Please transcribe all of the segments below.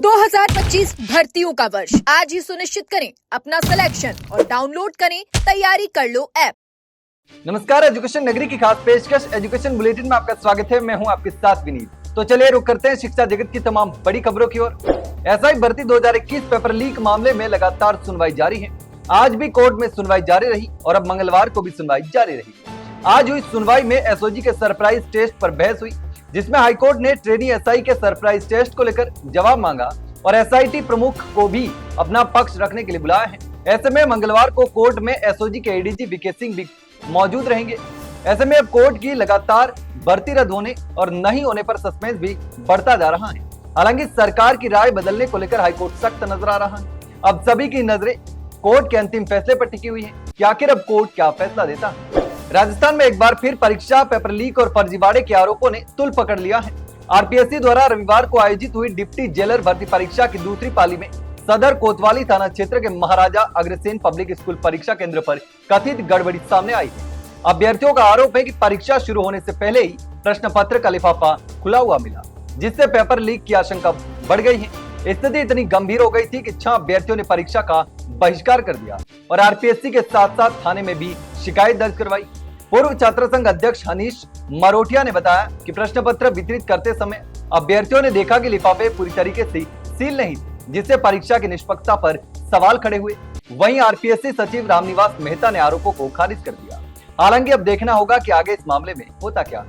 2025 भर्तियों का वर्ष आज ही सुनिश्चित करें अपना सिलेक्शन और डाउनलोड करें तैयारी कर लो ऐप। नमस्कार, एजुकेशन नगरी की खास पेशकश एजुकेशन बुलेटिन में आपका स्वागत है। मैं हूं आपके साथ विनीत। तो चलिए रुक करते हैं शिक्षा जगत की तमाम बड़ी खबरों की ओर। एसआई भर्ती 2021 पेपर लीक मामले में लगातार सुनवाई जारी है। आज भी कोर्ट में सुनवाई जारी रही और अब मंगलवार को भी सुनवाई जारी रही। आज हुई सुनवाई में एसओजी के सरप्राइज टेस्ट पर बहस हुई, जिसमें हाईकोर्ट ने ट्रेनी एसआई के सरप्राइज टेस्ट को लेकर जवाब मांगा और एसआईटी प्रमुख को भी अपना पक्ष रखने के लिए बुलाया है। ऐसे में मंगलवार को कोर्ट में एसओजी के एडीजी वीके सिंह भी मौजूद रहेंगे। ऐसे में अब कोर्ट की लगातार भर्ती रद्द होने और नहीं होने पर सस्पेंस भी बढ़ता जा रहा है। हालांकि सरकार की राय बदलने को लेकर हाईकोर्ट सख्त नजर आ रहा है। अब सभी की नजरें कोर्ट के अंतिम फैसले पर टिकी हुई है कि आखिर अब कोर्ट क्या फैसला देता है। राजस्थान में एक बार फिर परीक्षा पेपर लीक और फर्जीवाड़े के आरोपों ने तुल पकड़ लिया है। आरपीएससी द्वारा रविवार को आयोजित हुई डिप्टी जेलर भर्ती परीक्षा की दूसरी पाली में सदर कोतवाली थाना क्षेत्र के महाराजा अग्रसेन पब्लिक स्कूल परीक्षा केंद्र पर कथित गड़बड़ी सामने आई है। अभ्यर्थियों का आरोप है कि परीक्षा शुरू होने से पहले ही प्रश्न पत्र का लिफाफा खुला हुआ मिला, जिससे पेपर लीक की आशंका बढ़ गई है। स्थिति इतनी गंभीर हो गई थी कि 6 अभ्यर्थियों ने परीक्षा का बहिष्कार कर दिया और आरपीएससी के साथ साथ थाने में भी शिकायत दर्ज करवाई। पूर्व छात्र संघ अध्यक्ष हनीश मरोटिया ने बताया कि प्रश्न पत्र वितरित करते समय अभ्यर्थियों ने देखा कि लिफाफे पूरी तरीके से सील नहीं थे, जिससे परीक्षा की निष्पक्षता पर सवाल खड़े हुए। वहीं आरपीएससी सचिव रामनिवास मेहता ने आरोपों को खारिज कर दिया। हालांकि अब देखना होगा कि आगे इस मामले में होता क्या।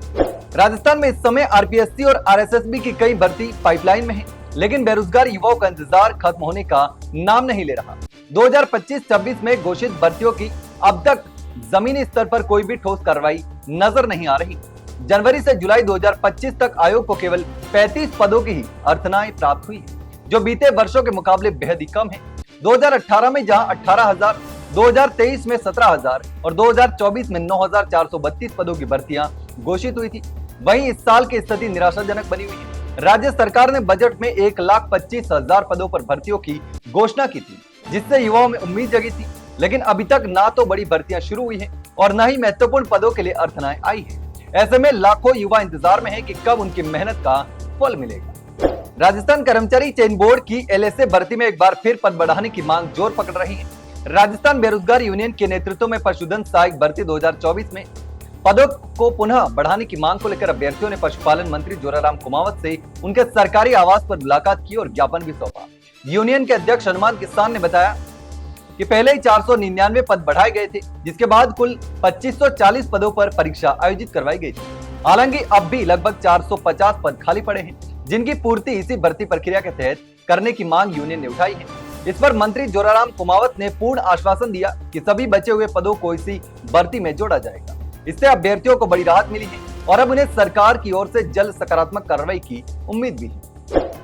राजस्थान में इस समय आरपीएससी और आरएसएसबी की कई भर्ती पाइपलाइन में है, लेकिन बेरोजगार युवाओं का इंतजार खत्म होने का नाम नहीं ले रहा। 2025-26 में घोषित भर्तियों की अब तक जमीनी स्तर पर कोई भी ठोस कार्रवाई नजर नहीं आ रही। जनवरी से जुलाई 2025 तक आयोग को केवल 35 पदों की ही अर्थनाएं प्राप्त हुई है, जो बीते वर्षों के मुकाबले बेहद ही कम है। 2018 में जहां 18,000, 2023 में 17,000 और 2024 में 9,432 पदों की भर्तियां घोषित हुई थी, वहीं इस साल की स्थिति निराशाजनक बनी हुई है। राज्य सरकार ने बजट में 1,25,000 पदों पर भर्तियों की घोषणा की थी, जिससे युवाओं में उम्मीद जगी थी, लेकिन अभी तक ना तो बड़ी भर्तियां शुरू हुई हैं और न ही महत्वपूर्ण पदों के लिए अर्थनाएं आई है। ऐसे में लाखों युवा इंतजार में हैं कि कब उनकी मेहनत का फल मिलेगा। राजस्थान कर्मचारी चयन बोर्ड की एलएसए भर्ती में एक बार फिर पद बढ़ाने की मांग जोर पकड़ रही है। राजस्थान बेरोजगार यूनियन के नेतृत्व में पशुधन सहायक भर्ती 2024 में पदों को पुनः बढ़ाने की मांग को लेकर अभ्यर्थियों ने पशुपालन मंत्री जोराराम कुमावत से उनके सरकारी आवास पर मुलाकात की और ज्ञापन भी सौंपा। यूनियन के अध्यक्ष हनुमान किसान ने बताया कि पहले ही 499 पद बढ़ाए गए थे, जिसके बाद कुल 2540 पदों पर परीक्षा आयोजित करवाई गई थी। हालांकि अब भी लगभग 450 पद खाली पड़े हैं, जिनकी पूर्ति इसी भर्ती प्रक्रिया के तहत करने की मांग यूनियन ने उठाई है। इस पर मंत्री जोराराम कुमावत ने पूर्ण आश्वासन दिया कि सभी बचे हुए पदों को इसी भर्ती में जोड़ा जाएगा। इससे अभ्यर्थियों को बड़ी राहत मिली है और अब उन्हें सरकार की ओर से जल्द सकारात्मक कार्रवाई की उम्मीद भी है।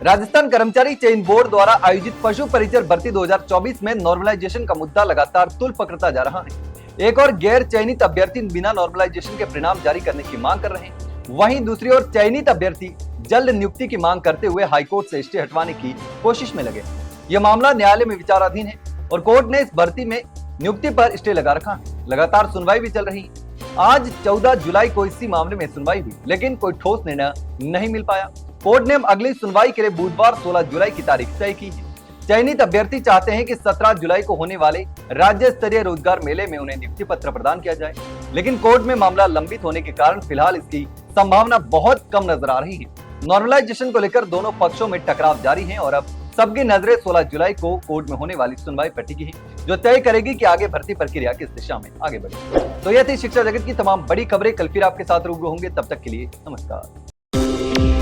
राजस्थान कर्मचारी चयन बोर्ड द्वारा आयोजित पशु परिचर भर्ती 2024 में नॉर्मलाइजेशन का मुद्दा लगातार तुल पकड़ता जा रहा है। एक और गैर चयनित अभ्यर्थी बिना नॉर्मलाइजेशन के परिणाम जारी करने की मांग कर रहे हैं, वहीं दूसरी ओर चयनित अभ्यर्थी जल्द नियुक्ति की मांग करते हुए हाईकोर्ट से स्टे हटवाने की कोशिश में लगे। यह मामला न्यायालय में विचाराधीन है और कोर्ट ने इस भर्ती में नियुक्ति पर स्टे लगा रखा है। लगातार सुनवाई भी चल रही है। आज 14 जुलाई को इसी मामले में सुनवाई हुई, लेकिन कोई ठोस निर्णय नहीं मिल पाया। कोर्ट ने अगली सुनवाई के लिए बुधवार 16 जुलाई की तारीख तय की है। चयनित अभ्यर्थी चाहते हैं कि 17 जुलाई को होने वाले राज्य स्तरीय रोजगार मेले में उन्हें नियुक्ति पत्र प्रदान किया जाए, लेकिन कोर्ट में मामला लंबित होने के कारण फिलहाल इसकी संभावना बहुत कम नजर आ रही है। नॉर्मलाइजेशन को लेकर दोनों पक्षों में टकराव जारी है और अब सबकी नजरें 16 जुलाई को कोर्ट में होने वाली सुनवाई पर टिकी है, जो तय करेगी कि आगे भर्ती प्रक्रिया किस दिशा में आगे बढ़े। तो यह थी शिक्षा जगत की तमाम बड़ी खबरें। कल फिर आपके साथ रूबरू होंगे, तब तक के लिए नमस्कार।